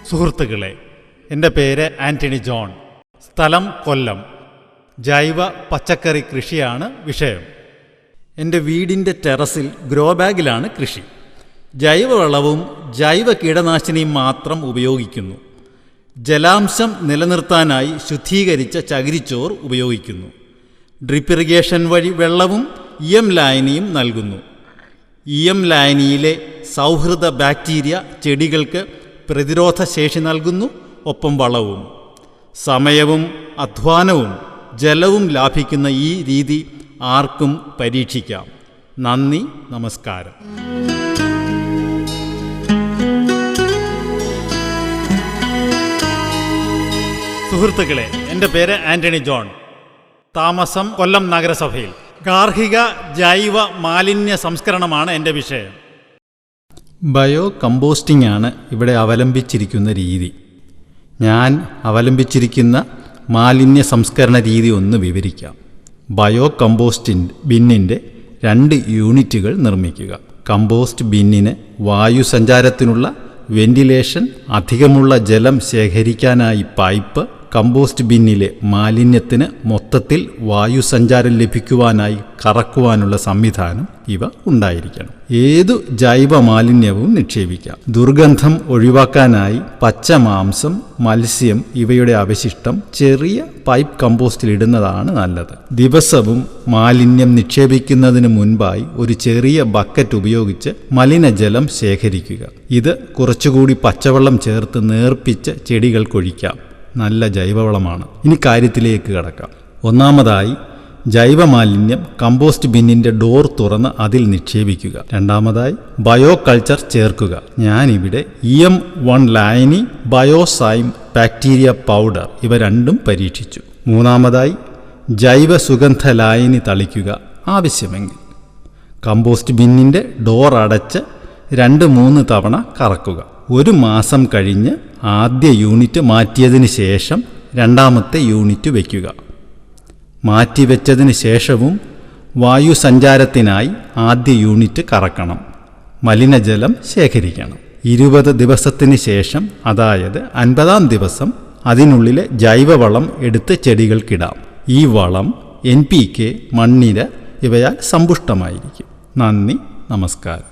സുഹൃത്തുക്കളെ, എൻ്റെ പേര് ആൻ്റണി ജോൺ. സ്ഥലം കൊല്ലം. ജൈവ പച്ചക്കറി കൃഷിയാണ് വിഷയം. എൻ്റെ വീടിൻ്റെ ടെറസിൽ ഗ്രോ ബാഗിലാണ് കൃഷി. ജൈവവളവും ജൈവ കീടനാശിനിയും മാത്രം ഉപയോഗിക്കുന്നു. ജലാംശം നിലനിർത്താനായി ശുദ്ധീകരിച്ച ചകിരിച്ചോർ ഉപയോഗിക്കുന്നു. ഡ്രിപ്പ് ഇറിഗേഷൻ വഴി വെള്ളവും ലായനിയും നൽകുന്നു. ലായനിയിലെ സൗഹൃദ ബാക്ടീരിയ ചെടികൾക്ക് പ്രതിരോധ ശേഷി നൽകുന്നു. ഒപ്പം വളവും. സമയവും അധ്വാനവും ജലവും ലാഭിക്കുന്ന ഈ രീതി ആർക്കും പരീക്ഷിക്കാം. നന്ദി, നമസ്കാരം. സുഹൃത്തുക്കളെ, എൻ്റെ പേര് ആൻ്റണി ജോൺ. താമസം കൊല്ലം നഗരസഭയിൽ. ഗാർഹിക ജൈവ മാലിന്യ സംസ്കരണമാണ് എൻ്റെ വിഷയം. ബയോ കമ്പോസ്റ്റിംഗ് ആണ് ഇവിടെ അവലംബിച്ചിരിക്കുന്ന രീതി. ഞാൻ അവലംബിച്ചിരിക്കുന്ന മാലിന്യ സംസ്കരണ രീതി ഒന്ന് വിവരിക്കാം. ബയോ കമ്പോസ്റ്റ് ബിന്നിൻ്റെ 2 യൂണിറ്റുകൾ നിർമ്മിക്കുക. കമ്പോസ്റ്റ് ബിന്നിന് വായുസഞ്ചാരത്തിനുള്ള വെന്റിലേഷൻ, അധികമുള്ള ജലം ശേഖരിക്കാനായി പൈപ്പ്, കമ്പോസ്റ്റ് ബിന്നിലെ മാലിന്യത്തിന് മൊത്തത്തിൽ വായുസഞ്ചാരം ലഭിക്കുവാനായി കറക്കുവാനുള്ള സംവിധാനം ഇവ ഉണ്ടായിരിക്കണം. ഏതു ജൈവ മാലിന്യവും നിക്ഷേപിക്കാം. ദുർഗന്ധം ഒഴിവാക്കാനായി പച്ച മാംസം, മത്സ്യം ഇവയുടെ അവശിഷ്ടം ചെറിയ പൈപ്പ് കമ്പോസ്റ്റിൽ ഇടുന്നതാണ് നല്ലത്. ദിവസവും മാലിന്യം നിക്ഷേപിക്കുന്നതിന് മുൻപായി ഒരു ചെറിയ ബക്കറ്റ് ഉപയോഗിച്ച് മലിനജലം ശേഖരിക്കുക. ഇത് കുറച്ചുകൂടി പച്ചവെള്ളം ചേർത്ത് നേർപ്പിച്ച് ചെടികൾക്കൊഴിക്കാം. നല്ല ജൈവവളമാണ്. ഇനി കാര്യത്തിലേക്ക് കടക്കാം. ഒന്നാമതായി, ജൈവമാലിന്യം കമ്പോസ്റ്റ് ബിന്നിൻ്റെ ഡോർ തുറന്ന് അതിൽ നിക്ഷേപിക്കുക. രണ്ടാമതായി, ബയോ കൾച്ചർ ചേർക്കുക. ഞാനിവിടെ EM1 ലായനി, ബയോസൈം ബാക്ടീരിയ പൗഡർ ഇവ രണ്ടും പരീക്ഷിച്ചു. മൂന്നാമതായി, ജൈവ സുഗന്ധ ലായനി തളിക്കുക ആവശ്യമെങ്കിൽ. കമ്പോസ്റ്റ് ബിന്നിൻ്റെ ഡോർ അടച്ച് 2-3 തവണ കറക്കുക. 1 മാസം കഴിഞ്ഞ് ആദ്യ യൂണിറ്റ് മാറ്റിയതിന് ശേഷം രണ്ടാമത്തെ യൂണിറ്റ് വയ്ക്കുക. മാറ്റിവെച്ചതിന് ശേഷവും വായുസഞ്ചാരത്തിനായി ആദ്യ യൂണിറ്റ് കറക്കണം. മലിനജലം ശേഖരിക്കണം. 20 ദിവസത്തിന് ശേഷം, അതായത് 50-ാം ദിവസം അതിനുള്ളിലെ ജൈവവളം എടുത്ത് ചെടികൾക്കിടാം. ഈ വളം NPK, മണ്ണിര ഇവയാൽ സമ്പുഷ്ടമായിരിക്കും. നന്ദി, നമസ്കാരം.